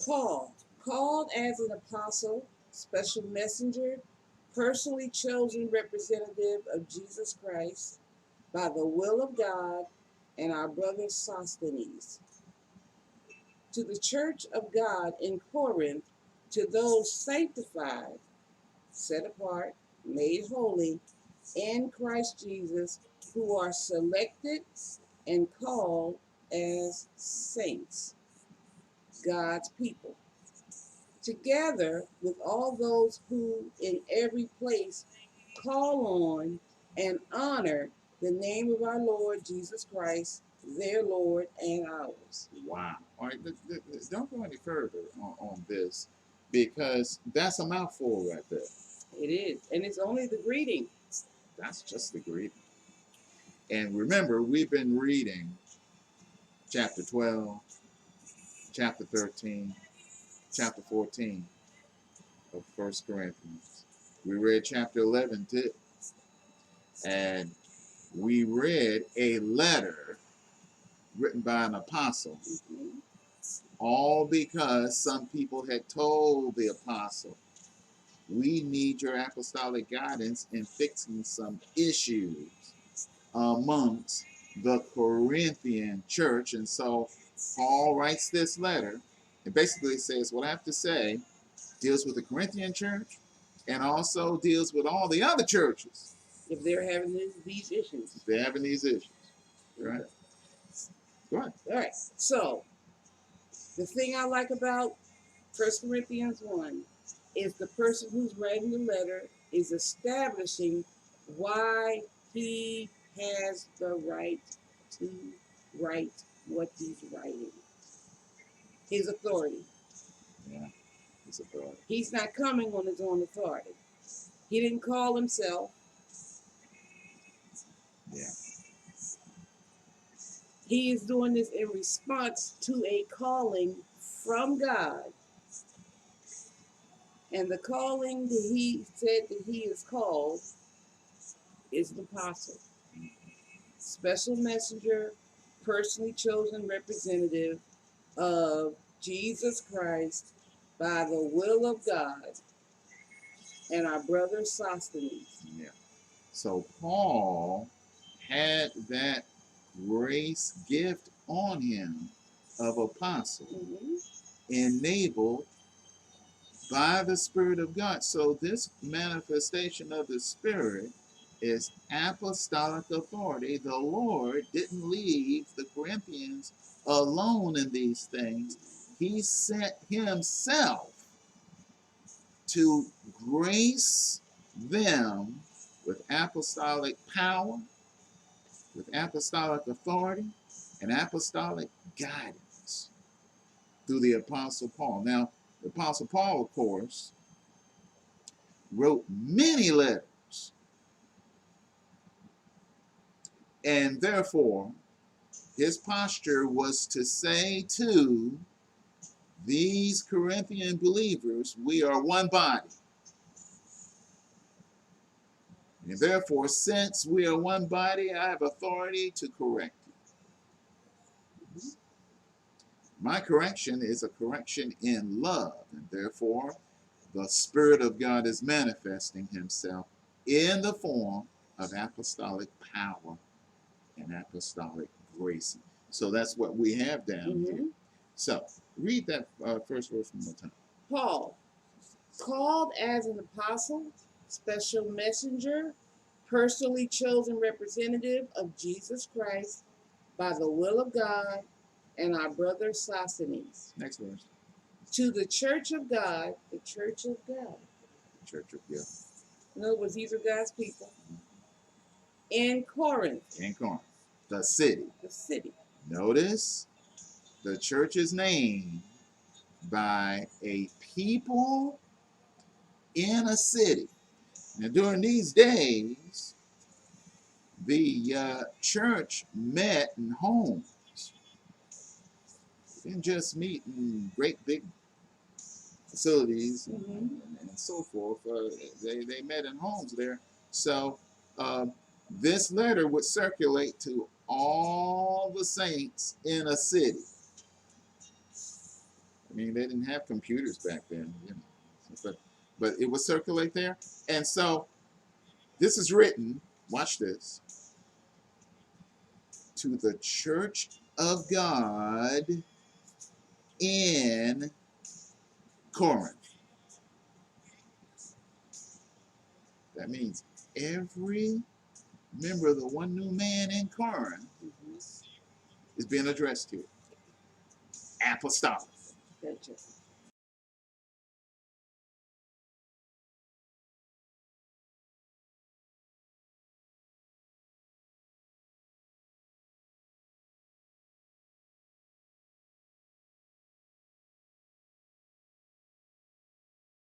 Paul, called as an apostle, special messenger, personally chosen representative of Jesus Christ by the will of God, and our brother Sosthenes, to the church of God in Corinth, to those sanctified, set apart, made holy in Christ Jesus, who are selected and called as saints, God's people, together with all those who in every place call on and honor the name of our Lord Jesus Christ, their Lord and ours. Wow. All right, don't go any further on this because that's a mouthful right there. It is, and it's only the greeting. That's just the greeting. And remember, we've been reading chapter 12, chapter 13, chapter 14 of 1 Corinthians. We read chapter 11 too. And we read a letter written by an apostle, all because some people had told the apostle, we need your apostolic guidance in fixing some issues amongst the Corinthian church. And so Paul writes this letter and basically says, what I have to say deals with the Corinthian church and also deals with all the other churches. If they're having these issues. If they're having these issues. Right? Go ahead. All right. So, the thing I like about 1 Corinthians 1 is the person who's writing the letter is establishing why he has the right to write what he's writing. His authority. Yeah, his authority. He's not coming on his own authority. He didn't call himself. Yeah. He is doing this in response to a calling from God. And the calling that he said that he is called is the apostle. Special messenger, personally chosen representative of Jesus Christ by the will of God, and our brother Sosthenes. Yeah. So Paul had that grace gift on him of apostle, enabled by the Spirit of God. So this manifestation of the Spirit is apostolic authority. The Lord didn't leave the Corinthians alone in these things. He sent himself to grace them with apostolic power, with apostolic authority, and apostolic guidance through the Apostle Paul. Now, the Apostle Paul, of course, wrote many letters, and therefore his posture was to say to these Corinthian believers, we are one body. And therefore, since we are one body, I have authority to correct you. My correction is a correction in love, and therefore the Spirit of God is manifesting himself in the form of apostolic power and apostolic grace. So that's what we have down here. So read that first verse one more time. Paul, called as an apostle, special messenger, personally chosen representative of Jesus Christ by the will of God, and our brother Sosthenes. Next verse. To the church of God, the church of God. The church of God. In other words, these are God's people. In Corinth. In Corinth. The city. The city. Notice the church is named by a people in a city. Now, during these days, the church met in homes. They didn't just meet in great big facilities and so forth. They met in homes there. So this letter would circulate to all the saints in a city. mean, they didn't have computers back then, you know, but it would circulate there. And so this is written, watch this, to the church of God in Corinth. That means every member of the one new man in Corinth is being addressed here. Apostolic. Gotcha.